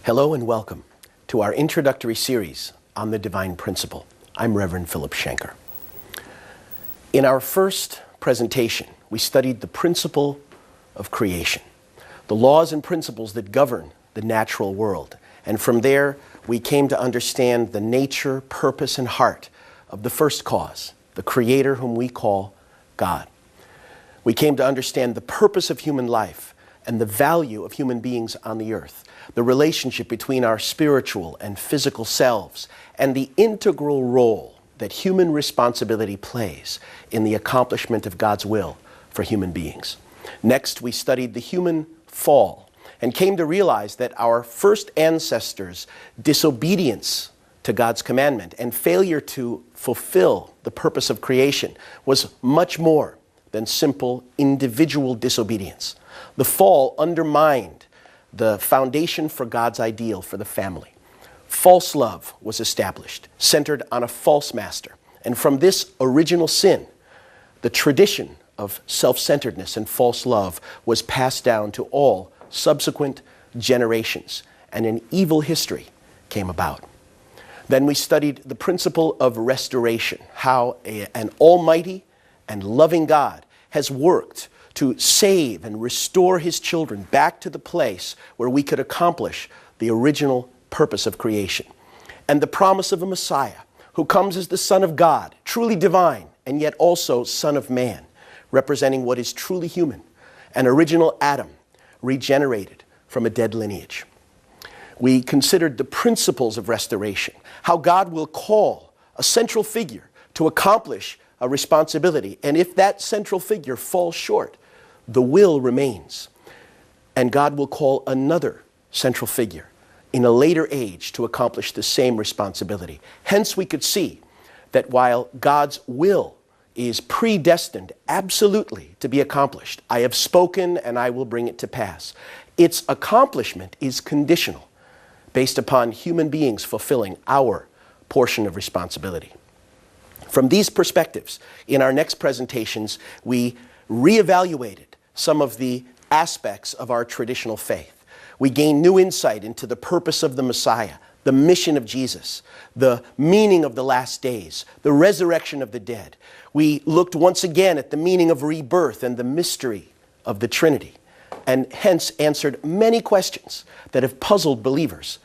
Hello and welcome to our introductory series on the divine principle. I'm Reverend Phillip Schanker. In our first presentation, we studied the principle of creation, the laws and principles that govern the natural world. And from there, we came to understand the nature, purpose, and heart of the first cause, the Creator whom we call God. We came to understand the purpose of human life and the value of human beings on the earth, the relationship between our spiritual and physical selves, and the integral role that human responsibility plays in the accomplishment of God's will for human beings. Next, we studied the human fall and came to realize that our first ancestors' disobedience to God's commandment and failure to fulfill the purpose of creation was much more than simple individual disobedience. The fall undermined the foundation for God's ideal for the family. False love was established, centered on a false master. And from this original sin, the tradition of self-centeredness and false love was passed down to all subsequent generations, and an evil history came about. Then we studied the principle of restoration, how an almighty and loving God has worked to save and restore his children back to the place where we could accomplish the original purpose of creation. And the promise of a Messiah who comes as the Son of God, truly divine, and yet also Son of Man, representing what is truly human, an original Adam regenerated from a dead lineage. We considered the principles of restoration, how God will call a central figure to accomplish a responsibility, and if that central figure falls short, the will remains, and God will call another central figure in a later age to accomplish the same responsibility. Hence, we could see that while God's will is predestined absolutely to be accomplished, I have spoken and I will bring it to pass, its accomplishment is conditional based upon human beings fulfilling our portion of responsibility. From these perspectives, in our next presentations, we reevaluated some of the aspects of our traditional faith. We gained new insight into the purpose of the Messiah, the mission of Jesus, the meaning of the last days, the resurrection of the dead. We looked once again at the meaning of rebirth and the mystery of the Trinity, and hence answered many questions that have puzzled believers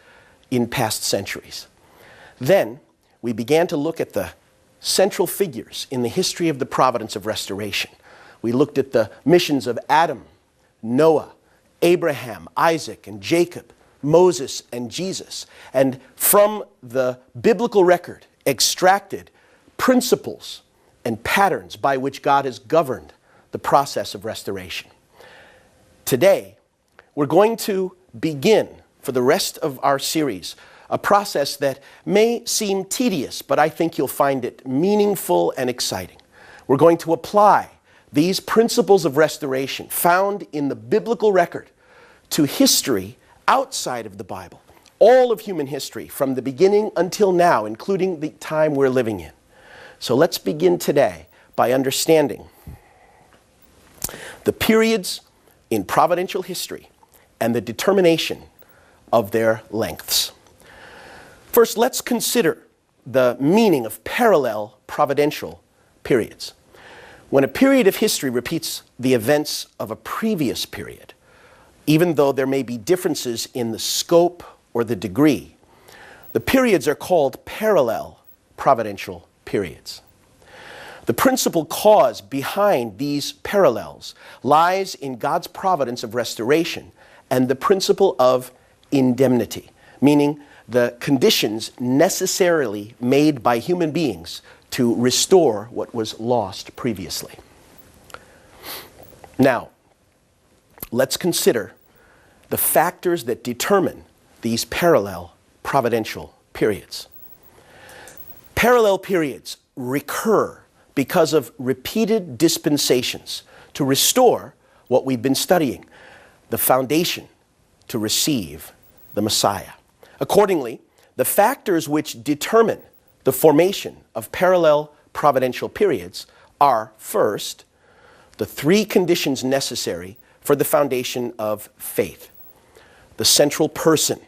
in past centuries. Then we began to look at the central figures in the history of the providence of restoration. We looked at the missions of Adam, Noah, Abraham, Isaac, and Jacob, Moses, and Jesus, and from the biblical record extracted principles and patterns by which God has governed the process of restoration. Today, we're going to begin, for the rest of our series, a process that may seem tedious, but I think you'll find it meaningful and exciting. We're going to apply these principles of restoration found in the biblical record to history outside of the Bible, all of human history from the beginning until now, including the time we're living in. So let's begin today by understanding the periods in providential history and the determination of their lengths. First, let's consider the meaning of parallel providential periods. When a period of history repeats the events of a previous period, even though there may be differences in the scope or the degree, the periods are called parallel providential periods. The principal cause behind these parallels lies in God's providence of restoration and the principle of indemnity, meaning the conditions necessarily made by human beings to restore what was lost previously. Now, let's consider the factors that determine these parallel providential periods. Parallel periods recur because of repeated dispensations to restore what we've been studying, the foundation to receive the Messiah. Accordingly, the factors which determine the formation of parallel providential periods are, first, the three conditions necessary for the foundation of faith: the central person,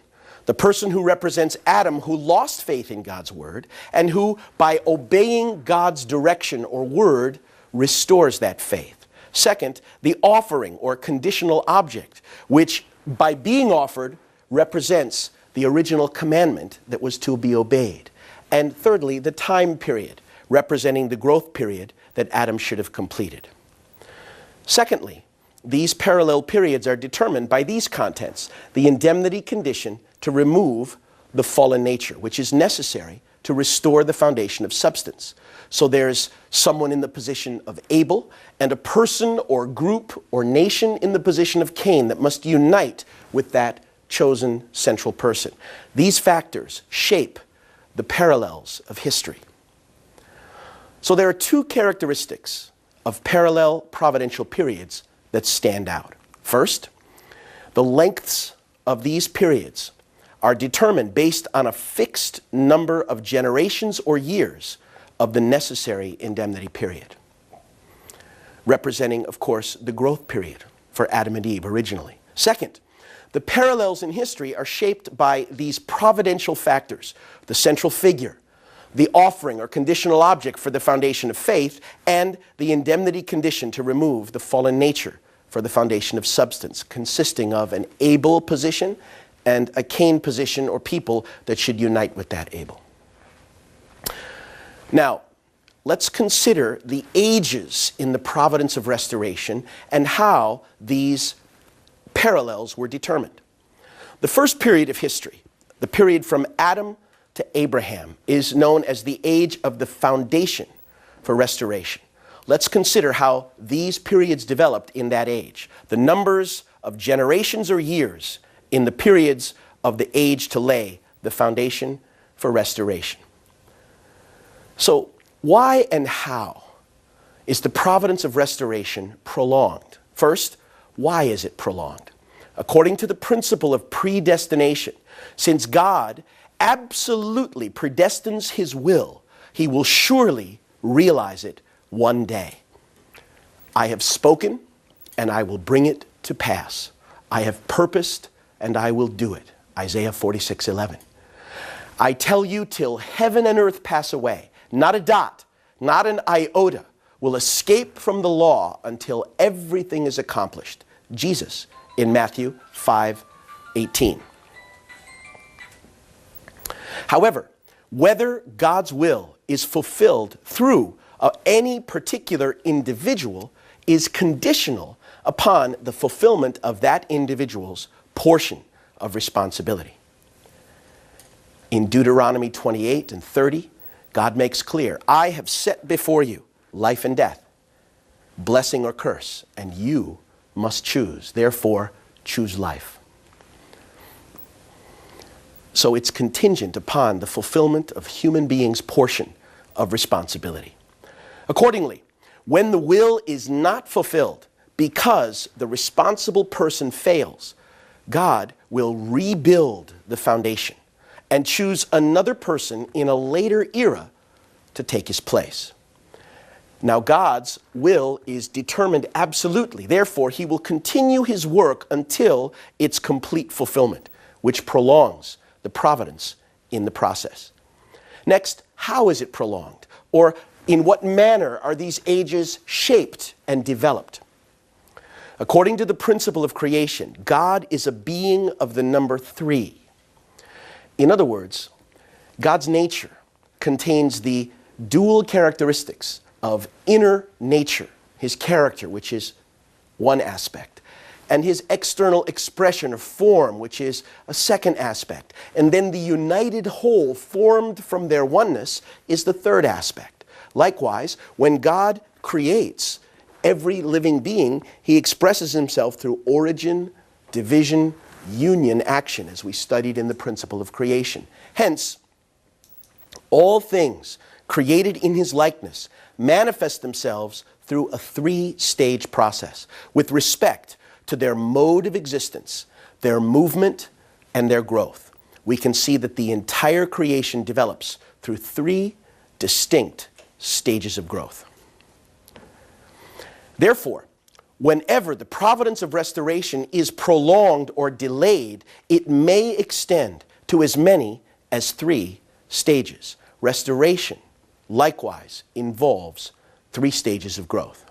The person who represents Adam, who lost faith in God's word, and who, by obeying God's direction or word, restores that faith. Second, the offering or conditional object, which, by being offered, represents the original commandment that was to be obeyed. And thirdly, the time period, representing the growth period that Adam should have completed. Secondly, these parallel periods are determined by these contents: the indemnity condition to remove the fallen nature, which is necessary to restore the foundation of substance. So there's someone in the position of Abel, and a person or group or nation in the position of Cain that must unite with that chosen central person. These factors shape the parallels of history. So there are two characteristics of parallel providential periods that stand out. First, the lengths of these periods are determined based on a fixed number of generations or years of the necessary indemnity period, representing, of course, the growth period for Adam and Eve originally. Second, the parallels in history are shaped by these providential factors: the central figure, the offering or conditional object for the foundation of faith, and the indemnity condition to remove the fallen nature for the foundation of substance, consisting of an Abel position and a Cain position or people that should unite with that Abel. Now, let's consider the ages in the providence of restoration and how these parallels were determined. The first period of history, the period from Adam to Abraham, is known as the age of the foundation for restoration. Let's consider how these periods developed in that age. The numbers of generations or years in the periods of the age to lay the foundation for restoration. So, why and how is the providence of restoration prolonged? First, why is it prolonged? According to the principle of predestination, since God absolutely predestines his will, he will surely realize it one day. I have spoken, and I will bring it to pass. I have purposed, and I will do it. Isaiah 46:11. I tell you, till heaven and earth pass away, not a dot, not an iota will escape from the law until everything is accomplished. Jesus in Matthew 5:18. However, whether God's will is fulfilled through any particular individual is conditional upon the fulfillment of that individual's portion of responsibility. In Deuteronomy 28 and 30, God makes clear, I have set before you life and death, blessing or curse, and you must choose. Therefore, choose life. So it's contingent upon the fulfillment of human beings' portion of responsibility. Accordingly, when the will is not fulfilled because the responsible person fails, God will rebuild the foundation and choose another person in a later era to take his place. Now, God's will is determined absolutely. Therefore, he will continue his work until its complete fulfillment, which prolongs the providence in the process. Next, how is it prolonged? Or in what manner are these ages shaped and developed? According to the principle of creation, God is a being of the number 3. In other words, God's nature contains the dual characteristics of inner nature, his character, which is one aspect, and his external expression or form, which is a second aspect. And then the united whole formed from their oneness is the third aspect. Likewise, when God creates every living being, he expresses himself through origin, division, union, action, as we studied in the principle of creation. Hence, all things created in his likeness manifest themselves through a 3-stage process with respect to their mode of existence, their movement, and their growth. We can see that the entire creation develops through 3 distinct stages of growth. Therefore, whenever the providence of restoration is prolonged or delayed, it may extend to as many as 3 stages. Restoration, likewise, involves 3 stages of growth.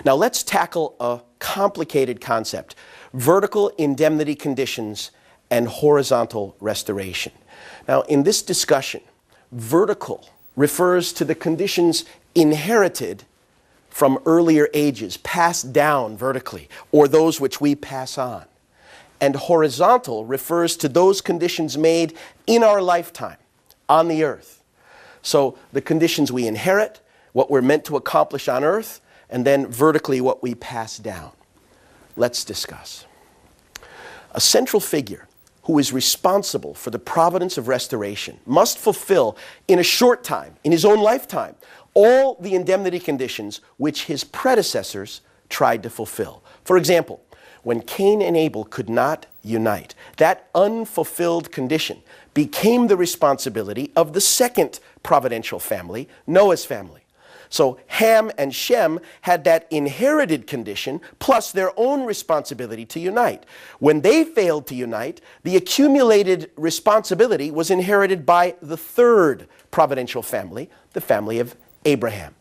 Now let's tackle a complicated concept: vertical indemnity conditions and horizontal restoration. Now in this discussion, vertical refers to the conditions inherited from earlier ages, passed down vertically, or those which we pass on. And horizontal refers to those conditions made in our lifetime on the earth. So the conditions we inherit, what we're meant to accomplish on earth, and then vertically what we pass down. Let's discuss. A central figure who is responsible for the providence of restoration must fulfill in a short time, in his own lifetime, all the indemnity conditions which his predecessors tried to fulfill. For example, when Cain and Abel could not unite, that unfulfilled condition became the responsibility of the second providential family, Noah's family. So Ham and Shem had that inherited condition plus their own responsibility to unite. When they failed to unite, the accumulated responsibility was inherited by the third providential family, the family of Abraham.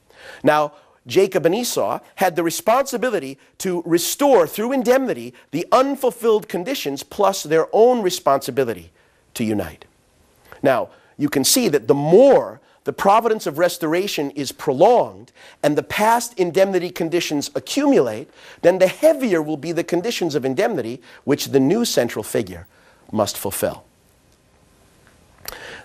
Now, Jacob and Esau had the responsibility to restore through indemnity the unfulfilled conditions plus their own responsibility to unite. Now, you can see that the more the providence of restoration is prolonged and the past indemnity conditions accumulate, then the heavier will be the conditions of indemnity which the new central figure must fulfill.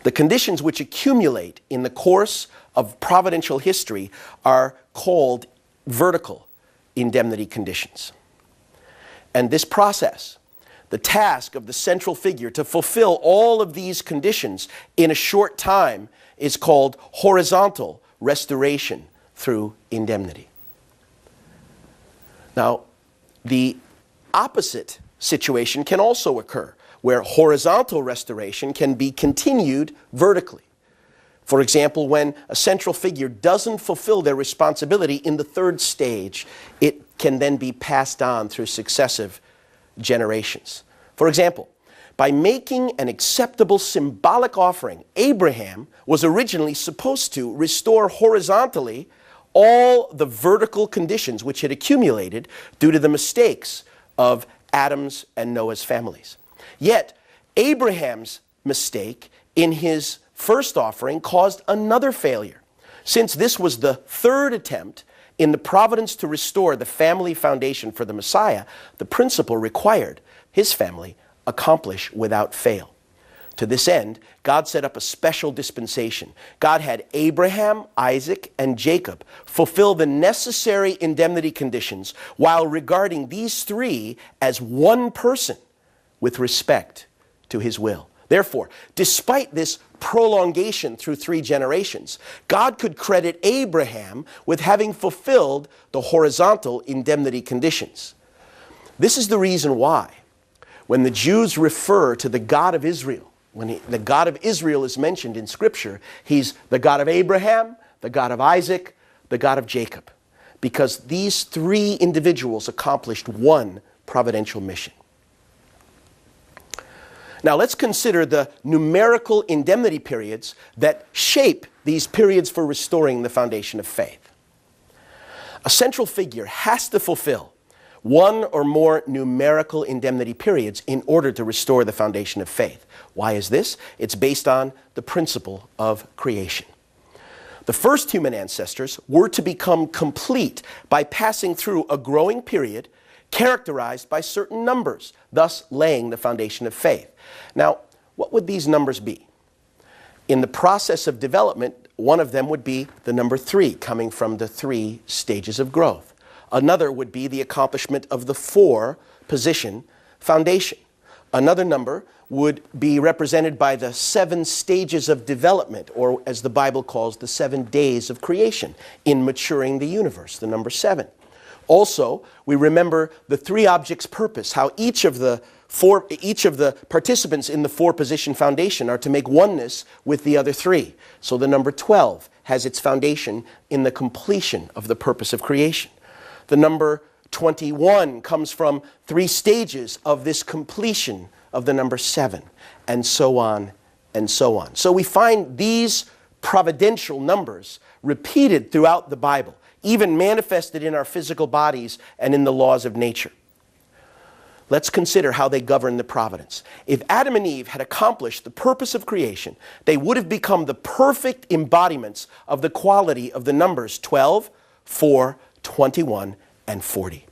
The conditions which accumulate in the course of providential history are called vertical indemnity conditions. And this process, the task of the central figure to fulfill all of these conditions in a short time, is called horizontal restoration through indemnity. Now, the opposite situation can also occur, where horizontal restoration can be continued vertically. For example, when a central figure doesn't fulfill their responsibility in the third stage, it can then be passed on through successive generations. For example, by making an acceptable symbolic offering, Abraham was originally supposed to restore horizontally all the vertical conditions which had accumulated due to the mistakes of Adam's and Noah's families. Yet, Abraham's mistake in his first offering caused another failure. Since this was the third attempt in the providence to restore the family foundation for the Messiah, the principle required his family accomplish without fail. To this end, God set up a special dispensation. God had Abraham, Isaac, and Jacob fulfill the necessary indemnity conditions while regarding these 3 as one person with respect to his will. Therefore, despite this prolongation through 3 generations, God could credit Abraham with having fulfilled the horizontal indemnity conditions. This is the reason why, when the Jews refer to the God of Israel, when the God of Israel is mentioned in Scripture, he's the God of Abraham, the God of Isaac, the God of Jacob, because these 3 individuals accomplished one providential mission. Now let's consider the numerical indemnity periods that shape these periods for restoring the foundation of faith. A central figure has to fulfill one or more numerical indemnity periods in order to restore the foundation of faith. Why is this? It's based on the principle of creation. The first human ancestors were to become complete by passing through a growing period characterized by certain numbers, thus laying the foundation of faith. Now, what would these numbers be? In the process of development, one of them would be the number 3, coming from the 3 stages of growth. Another would be the accomplishment of the 4-position foundation. Another number would be represented by the 7 stages of development, or as the Bible calls, the 7 days of creation in maturing the universe, the number 7. Also, we remember the 3 objects' purpose, how each of the participants in the 4-position foundation are to make oneness with the other 3. So the number 12 has its foundation in the completion of the purpose of creation. The number 21 comes from 3 stages of this completion of the number 7, and so on and so on. So we find these providential numbers repeated throughout the Bible, even manifested in our physical bodies and in the laws of nature. Let's consider how they govern the providence. If Adam and Eve had accomplished the purpose of creation, they would have become the perfect embodiments of the quality of the numbers 12, 4, 21, and 40.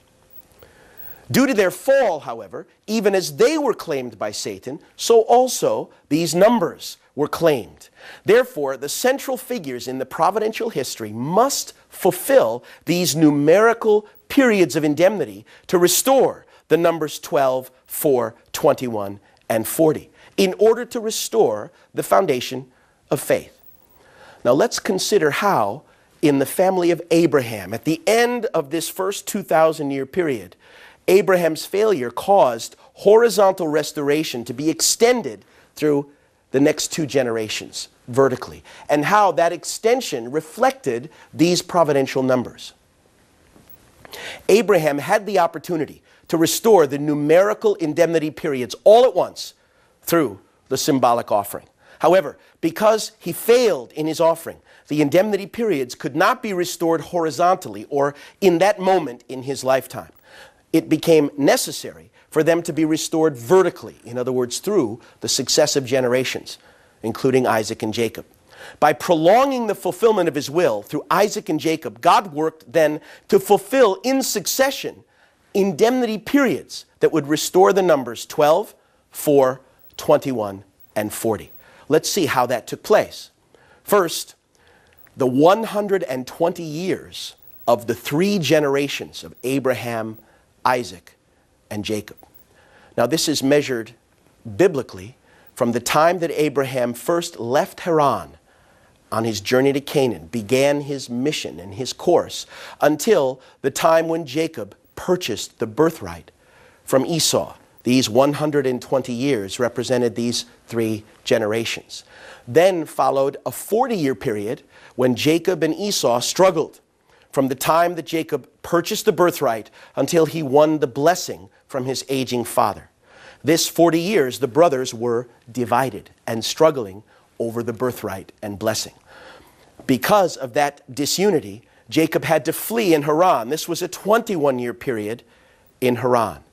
Due to their fall, however, even as they were claimed by Satan, so also these numbers were claimed. Therefore, the central figures in the providential history must fulfill these numerical periods of indemnity to restore the numbers 12, 4, 21, and 40, in order to restore the foundation of faith. Now let's consider how, in the family of Abraham, at the end of this first 2,000-year period, Abraham's failure caused horizontal restoration to be extended through the next 2 generations, vertically, and how that extension reflected these providential numbers. Abraham had the opportunity to restore the numerical indemnity periods all at once through the symbolic offering. However, because he failed in his offering, the indemnity periods could not be restored horizontally or in that moment in his lifetime. It became necessary for them to be restored vertically, in other words, through the successive generations, including Isaac and Jacob. By prolonging the fulfillment of his will through Isaac and Jacob, God worked then to fulfill in succession indemnity periods that would restore the numbers 12, 4, 21, and 40. Let's see how that took place. First, the 120 years of the 3 generations of Abraham, Isaac, and Jacob. Now this is measured biblically from the time that Abraham first left Haran on his journey to Canaan, began his mission and his course, until the time when Jacob purchased the birthright from Esau. These 120 years represented these 3 generations. Then followed a 40-year period when Jacob and Esau struggled, from the time that Jacob purchased the birthright until he won the blessing from his aging father. This 40 years, the brothers were divided and struggling over the birthright and blessing. Because of that disunity, Jacob had to flee in Haran. This was a 21-year period in Haran.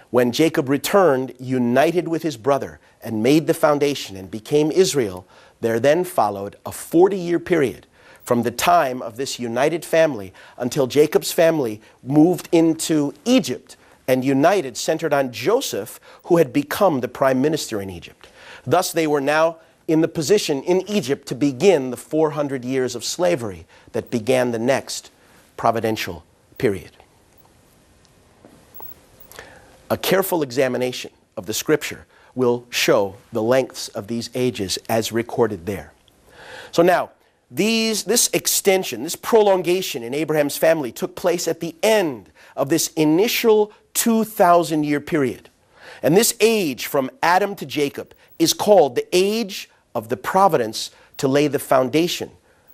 When Jacob returned, united with his brother, and made the foundation and became Israel, there then followed a 40-year period from the time of this united family until Jacob's family moved into Egypt and united, centered on Joseph, who had become the prime minister in Egypt. Thus they were now in the position in Egypt to begin the 400 years of slavery that began the next providential period. A careful examination of the scripture will show the lengths of these ages as recorded there. So now, this extension, this prolongation in Abraham's family took place at the end of this initial 2,000-year period. And this age from Adam to Jacob is called the age of the providence to lay the foundation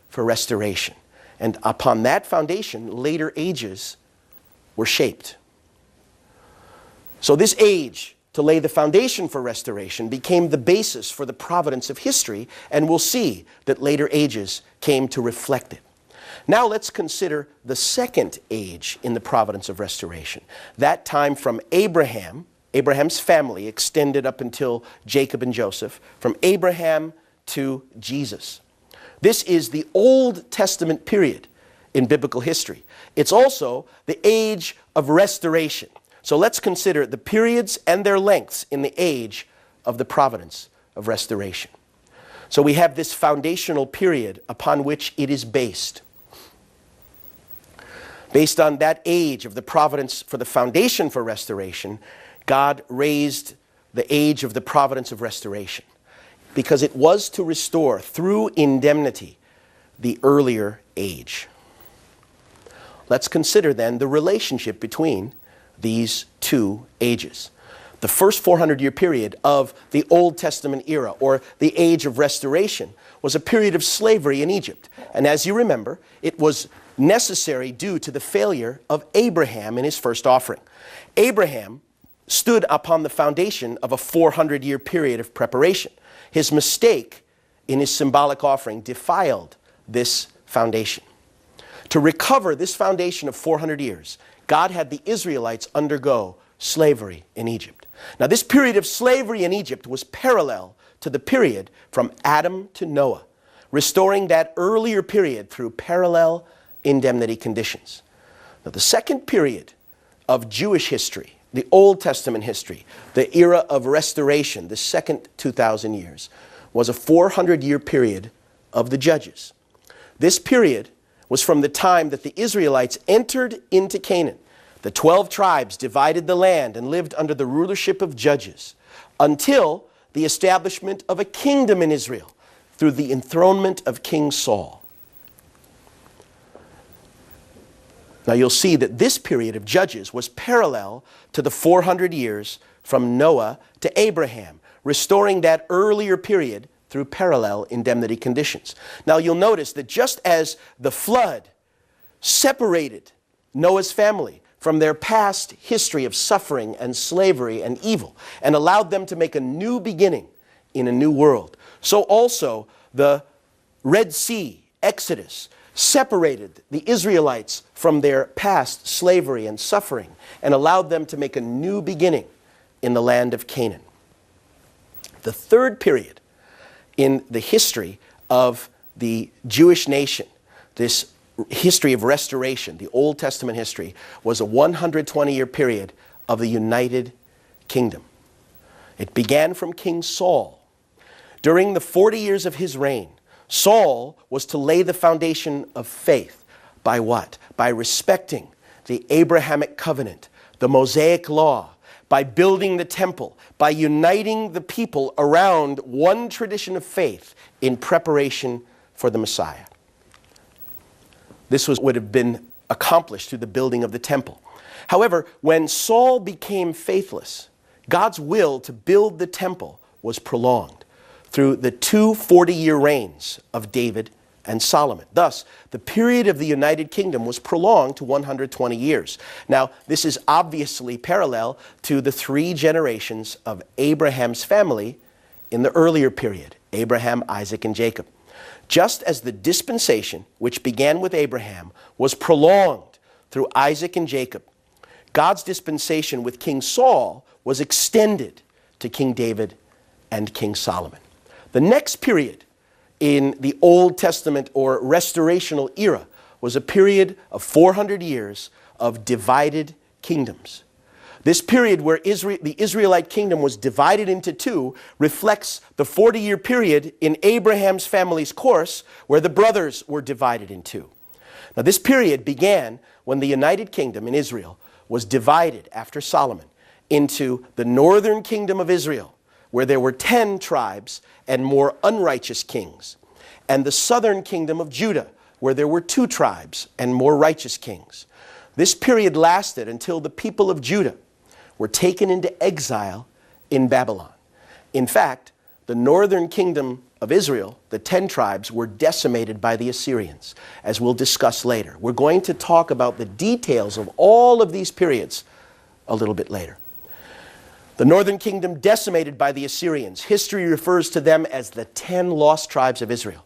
for restoration. And upon that foundation, later ages were shaped. So this age to lay the foundation for restoration became the basis for the providence of history, and we'll see that later ages came to reflect it. Now let's consider the second age in the providence of restoration. That time from Abraham's family extended up until Jacob and Joseph, from Abraham to Jesus. This is the Old Testament period in biblical history. It's also the age of restoration. So let's consider the periods and their lengths in the age of the providence of restoration. So we have this foundational period upon which it is based. Based on that age of the providence for the foundation for restoration, God raised the age of the providence of restoration, because it was to restore through indemnity the earlier age. Let's consider then the relationship between these 2 ages. The first 400-year period of the Old Testament era, or the age of restoration, was a period of slavery in Egypt. And as you remember, it was necessary due to the failure of Abraham in his first offering. Abraham stood upon the foundation of a 400-year period of preparation. His mistake in his symbolic offering defiled this foundation. To recover this foundation of 400 years, God had the Israelites undergo slavery in Egypt. Now, this period of slavery in Egypt was parallel to the period from Adam to Noah, restoring that earlier period through parallel indemnity conditions. Now, the second period of Jewish history, the Old Testament history, the era of restoration, the second 2,000 years, was a 400-year period of the Judges. This period was from the time that the Israelites entered into Canaan. The 12 tribes divided the land and lived under the rulership of judges until the establishment of a kingdom in Israel through the enthronement of King Saul. Now you'll see that this period of Judges was parallel to the 400 years from Noah to Abraham, restoring that earlier period through parallel indemnity conditions. Now you'll notice that just as the flood separated Noah's family from their past history of suffering and slavery and evil and allowed them to make a new beginning in a new world, so also the Red Sea, Exodus, separated the Israelites from their past slavery and suffering and allowed them to make a new beginning in the land of Canaan. The third period in the history of the Jewish nation, this history of restoration, the Old Testament history, was a 120-year period of the United Kingdom. It began from King Saul. During the 40 years of his reign, Saul was to lay the foundation of faith. By what? By respecting the Abrahamic covenant, the Mosaic law, by building the temple, by uniting the people around one tradition of faith in preparation for the Messiah. This would have been accomplished through the building of the temple. However, when Saul became faithless, God's will to build the temple was prolonged through the two 40-year reigns of David and Solomon. Thus, the period of the United Kingdom was prolonged to 120 years. Now, this is obviously parallel to the 3 generations of Abraham's family in the earlier period, Abraham, Isaac, and Jacob. Just as the dispensation, which began with Abraham, was prolonged through Isaac and Jacob, God's dispensation with King Saul was extended to King David and King Solomon. The next period in the Old Testament or restorational era was a period of 400 years of divided kingdoms. This period where the Israelite kingdom was divided into 2 reflects the 40-year period in Abraham's family's course where the brothers were divided in 2. Now this period began when the United Kingdom in Israel was divided after Solomon into the northern kingdom of Israel, where there were 10 tribes and more unrighteous kings, and the southern kingdom of Judah, where there were 2 tribes and more righteous kings. This period lasted until the people of Judah were taken into exile in Babylon. In fact, the northern kingdom of Israel, the 10 tribes, were decimated by the Assyrians, as we'll discuss later. We're going to talk about the details of all of these periods a little bit later. The northern kingdom decimated by the Assyrians. History refers to them as the 10 lost tribes of Israel.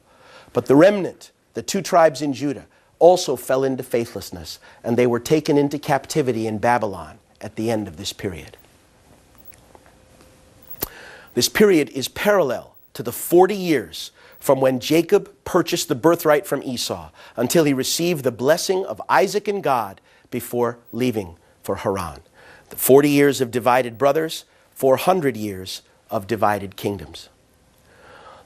But the remnant, the 2 tribes in Judah, also fell into faithlessness, and they were taken into captivity in Babylon at the end of this period. This period is parallel to the 40 years from when Jacob purchased the birthright from Esau until he received the blessing of Isaac and God before leaving for Haran. The 40 years of divided brothers, 400 years of divided kingdoms.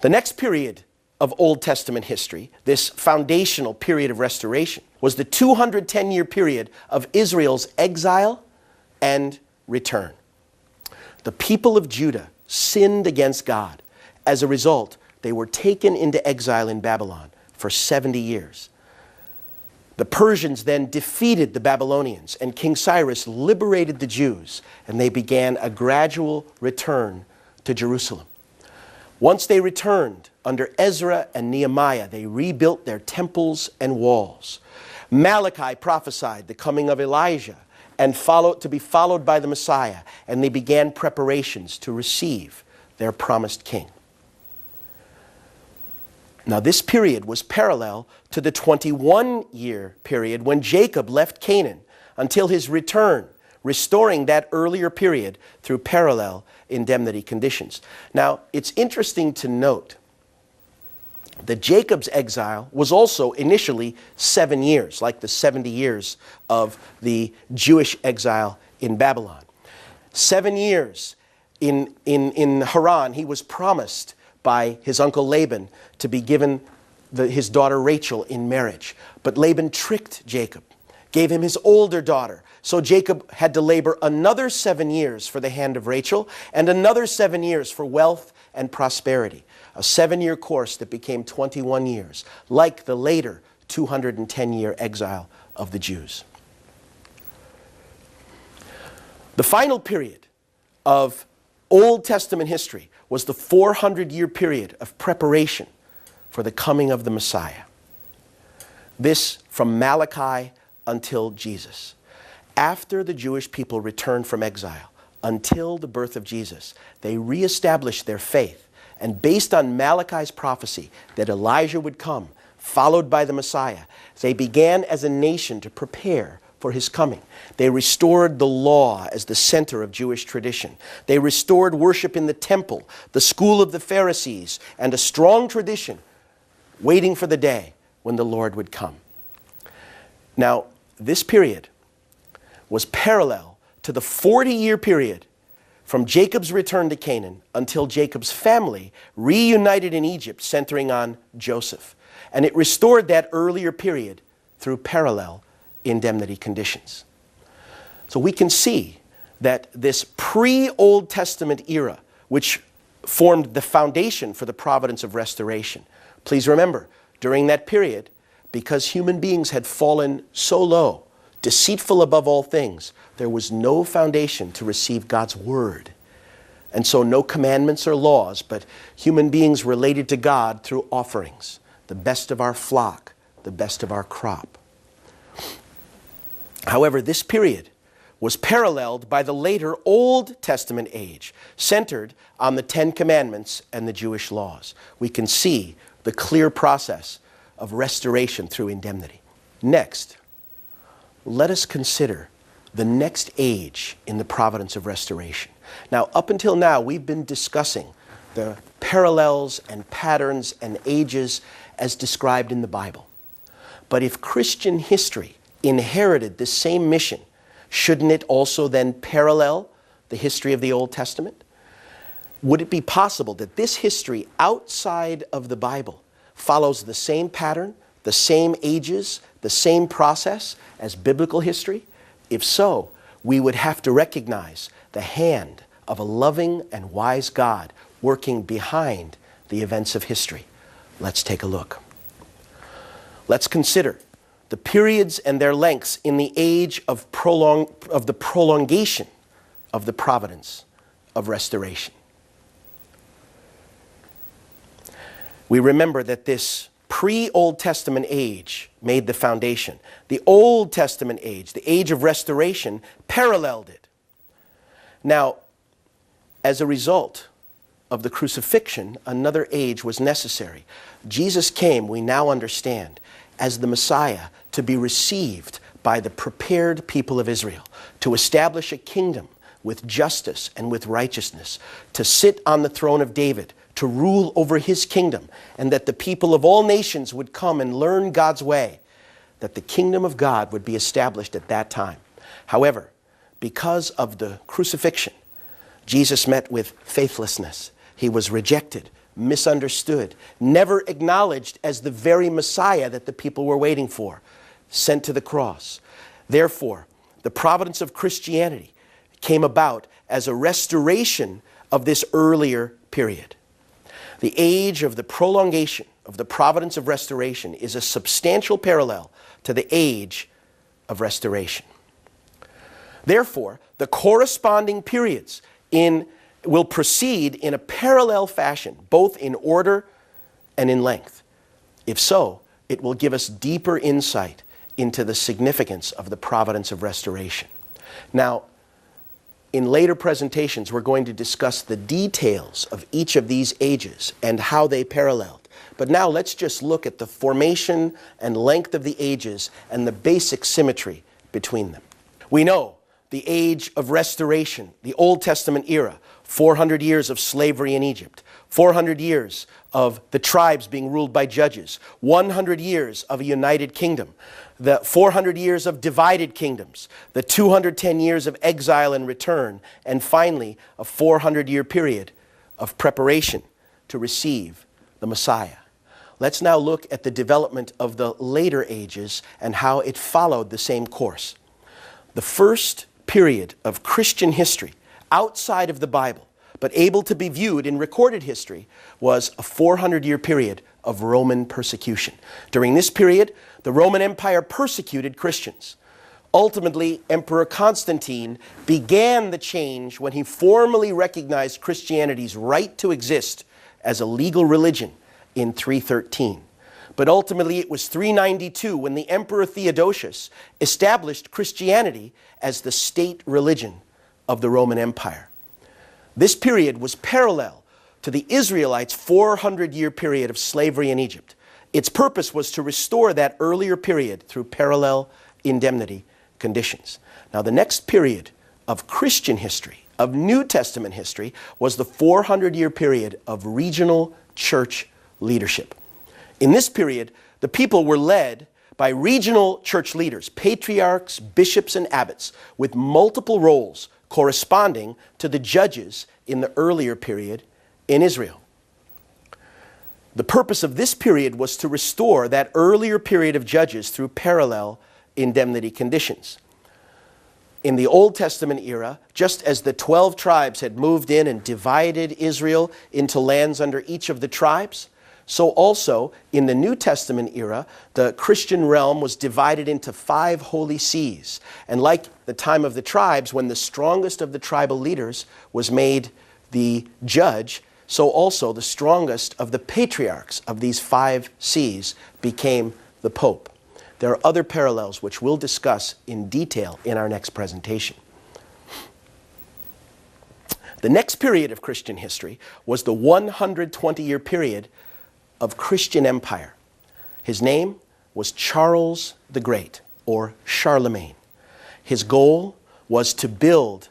The next period of Old Testament history, this foundational period of restoration, was the 210-year period of Israel's exile and return. The people of Judah sinned against God. As a result, they were taken into exile in Babylon for 70 years. The Persians then defeated the Babylonians, and King Cyrus liberated the Jews, and they began a gradual return to Jerusalem. Once they returned, under Ezra and Nehemiah, they rebuilt their temples and walls. Malachi prophesied the coming of Elijah and to be followed by the Messiah, and they began preparations to receive their promised king. Now, this period was parallel to the 21-year period when Jacob left Canaan until his return, restoring that earlier period through parallel indemnity conditions. Now, it's interesting to note that Jacob's exile was also initially 7 years, like the 70 years of the Jewish exile in Babylon. 7 years in Haran, he was promised by his uncle Laban to be given his daughter Rachel in marriage. But Laban tricked Jacob, gave him his older daughter. So Jacob had to labor another 7 years for the hand of Rachel and another 7 years for wealth and prosperity. A 7-year course that became 21 years, like the later 210-year exile of the Jews. The final period of Old Testament history was the 400-year period of preparation for the coming of the Messiah. This from Malachi until Jesus. After the Jewish people returned from exile, until the birth of Jesus, they reestablished their faith, and based on Malachi's prophecy that Elijah would come, followed by the Messiah, they began as a nation to prepare for his coming. They restored the law as the center of Jewish tradition. They restored worship in the temple, the school of the Pharisees, and a strong tradition waiting for the day when the Lord would come. Now, this period was parallel to the 40-year period from Jacob's return to Canaan until Jacob's family reunited in Egypt, centering on Joseph. And it restored that earlier period through parallel indemnity conditions. So we can see that this pre-Old Testament era, which formed the foundation for the providence of restoration. Please remember, during that period, because human beings had fallen so low, deceitful above all things, there was no foundation to receive God's word. And so no commandments or laws, but human beings related to God through offerings, the best of our flock, the best of our crop. However, this period was paralleled by the later Old Testament age, centered on the Ten Commandments and the Jewish laws. We can see the clear process of restoration through indemnity. Next, let us consider the next age in the providence of restoration. Now, up until now, we've been discussing the parallels and patterns and ages as described in the Bible. But if Christian history inherited this same mission, shouldn't it also then parallel the history of the Old Testament? Would it be possible that this history outside of the Bible follows the same pattern, the same ages, the same process as biblical history? If so, we would have to recognize the hand of a loving and wise God working behind the events of history. Let's take a look. Let's consider the periods and their lengths in the age of the prolongation of the providence of restoration. We remember that this pre-Old Testament age made the foundation. The Old Testament age, the age of restoration, paralleled it. Now, as a result of the crucifixion, another age was necessary. Jesus came, we now understand, as the Messiah to be received by the prepared people of Israel, to establish a kingdom with justice and with righteousness, to sit on the throne of David, to rule over his kingdom, and that the people of all nations would come and learn God's way, that the kingdom of God would be established at that time. However, because of the crucifixion, Jesus met with faithlessness. He was rejected, misunderstood, never acknowledged as the very Messiah that the people were waiting for, sent to the cross. Therefore, the providence of Christianity came about as a restoration of this earlier period. The age of the prolongation of the providence of restoration is a substantial parallel to the age of restoration. Therefore, the corresponding periods will proceed in a parallel fashion, both in order and in length. If so, it will give us deeper insight into the significance of the providence of restoration. Now, in later presentations, we're going to discuss the details of each of these ages and how they paralleled. But now let's just look at the formation and length of the ages and the basic symmetry between them. We know the age of restoration, the Old Testament era, 400 years of slavery in Egypt, 400 years of the tribes being ruled by judges, 100 years of a united kingdom, the 400 years of divided kingdoms, the 210 years of exile and return, and finally a 400-year period of preparation to receive the Messiah. Let's now look at the development of the later ages and how it followed the same course. The first period of Christian history outside of the Bible, but able to be viewed in recorded history, was a 400-year period of Roman persecution. During this period, the Roman Empire persecuted Christians. Ultimately, Emperor Constantine began the change when he formally recognized Christianity's right to exist as a legal religion in 313. But ultimately, it was 392 when the Emperor Theodosius established Christianity as the state religion of the Roman Empire. This period was parallel to the Israelites' 400-year period of slavery in Egypt. Its purpose was to restore that earlier period through parallel indemnity conditions. Now, the next period of Christian history, of New Testament history, was the 400-year period of regional church leadership. In this period, the people were led by regional church leaders, patriarchs, bishops, and abbots, with multiple roles corresponding to the judges in the earlier period in Israel. The purpose of this period was to restore that earlier period of judges through parallel indemnity conditions. In the Old Testament era, just as the 12 tribes had moved in and divided Israel into lands under each of the tribes, so also in the New Testament era, the Christian realm was divided into 5 holy sees. And like the time of the tribes, when the strongest of the tribal leaders was made the judge, so also the strongest of the patriarchs of these 5 sees became the Pope. There are other parallels which we'll discuss in detail in our next presentation. The next period of Christian history was the 120-year period of Christian empire. His name was Charles the Great, or Charlemagne. His goal was to build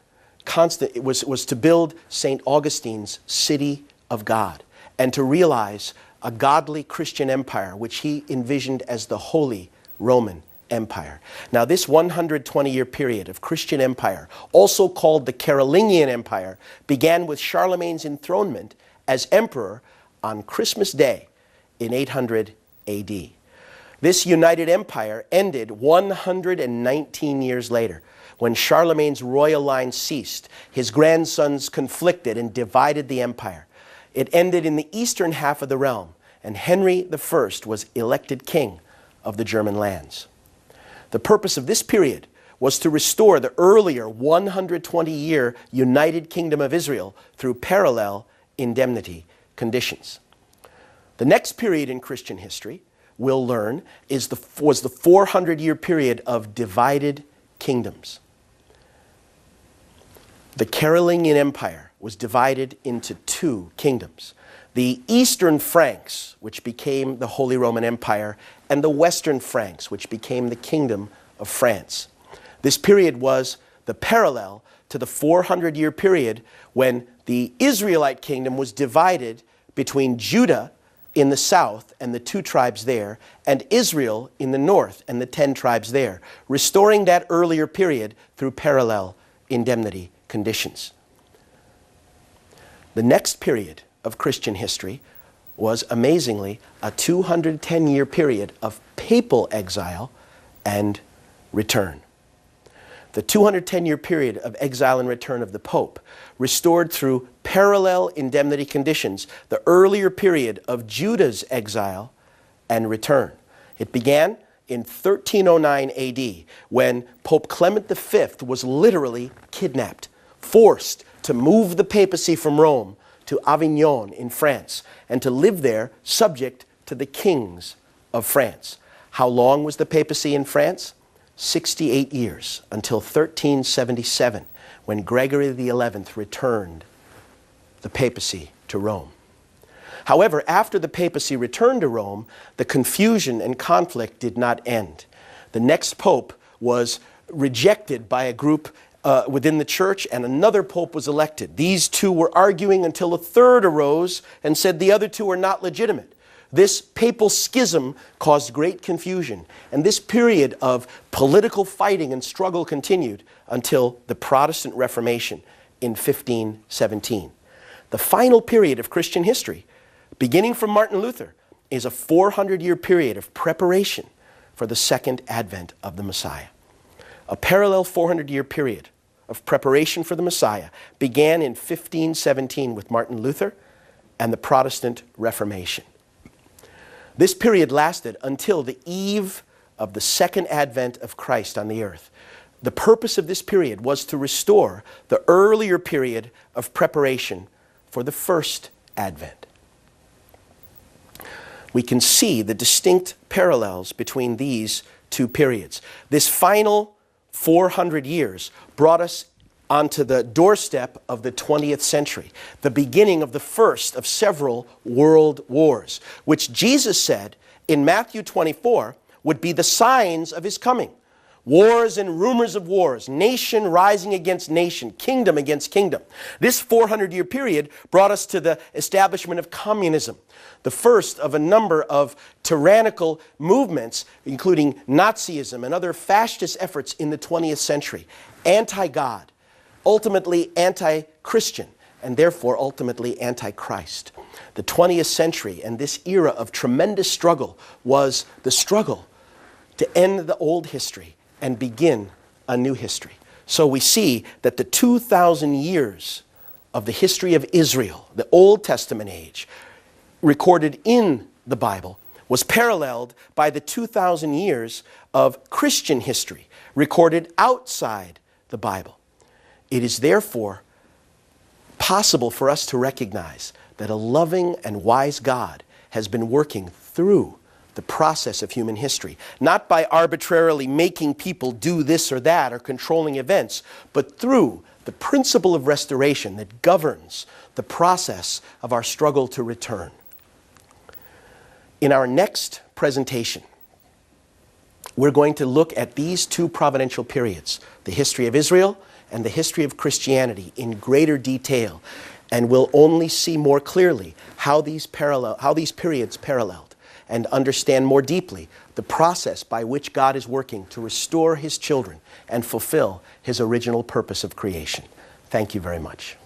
St. Augustine's city of God and to realize a godly Christian empire which he envisioned as the Holy Roman Empire. Now, this 120-year period of Christian empire, also called the Carolingian Empire, began with Charlemagne's enthronement as emperor on Christmas Day in 800 AD. This united empire ended 119 years later, when Charlemagne's royal line ceased. His grandsons conflicted and divided the empire. It ended in the eastern half of the realm, and Henry I was elected king of the German lands. The purpose of this period was to restore the earlier 120-year United Kingdom of Israel through parallel indemnity conditions. The next period in Christian history, we'll learn, was the 400-year period of divided kingdoms. The Carolingian Empire was divided into 2 kingdoms. The Eastern Franks, which became the Holy Roman Empire, and the Western Franks, which became the Kingdom of France. This period was the parallel to the 400-year period when the Israelite kingdom was divided between Judah in the south and the 2 tribes there, and Israel in the north and the 10 tribes there, restoring that earlier period through parallel indemnity conditions. The next period of Christian history was, amazingly, a 210-year period of papal exile and return. The 210-year period of exile and return of the Pope restored through parallel indemnity conditions the earlier period of Judah's exile and return. It began in 1309 AD, when Pope Clement V was literally kidnapped, forced to move the papacy from Rome to Avignon in France, and to live there subject to the kings of France. How long was the papacy in France? 68 years until 1377, when Gregory XI returned the papacy to Rome. However, after the papacy returned to Rome, the confusion and conflict did not end. The next pope was rejected by a group within the church, and another pope was elected. These two were arguing until a third arose and said the other two are not legitimate. This papal schism caused great confusion, and this period of political fighting and struggle continued until the Protestant Reformation in 1517. The final period of Christian history, beginning from Martin Luther, is a 400-year period of preparation for the second advent of the Messiah. A parallel 400-year period of preparation for the Messiah began in 1517 with Martin Luther and the Protestant Reformation. This period lasted until the eve of the second advent of Christ on the earth. The purpose of this period was to restore the earlier period of preparation for the first advent. We can see the distinct parallels between these two periods. This final 400 years brought us onto the doorstep of the 20th century, the beginning of the first of several world wars, which Jesus said in Matthew 24 would be the signs of his coming. Wars and rumors of wars, nation rising against nation, kingdom against kingdom. This 400-year period brought us to the establishment of communism, the first of a number of tyrannical movements, including Nazism and other fascist efforts in the 20th century, anti-God, ultimately anti-Christian, and therefore ultimately anti-Christ. The 20th century and this era of tremendous struggle was the struggle to end the old history and begin a new history. So we see that the 2,000 years of the history of Israel, the Old Testament age, recorded in the Bible, was paralleled by the 2,000 years of Christian history, recorded outside the Bible. It is therefore possible for us to recognize that a loving and wise God has been working through the process of human history, not by arbitrarily making people do this or that or controlling events, but through the principle of restoration that governs the process of our struggle to return. In our next presentation, we're going to look at these two providential periods, the history of Israel and the history of Christianity, in greater detail, and we'll only see more clearly how these periods paralleled, and understand more deeply the process by which God is working to restore his children and fulfill his original purpose of creation. Thank you very much.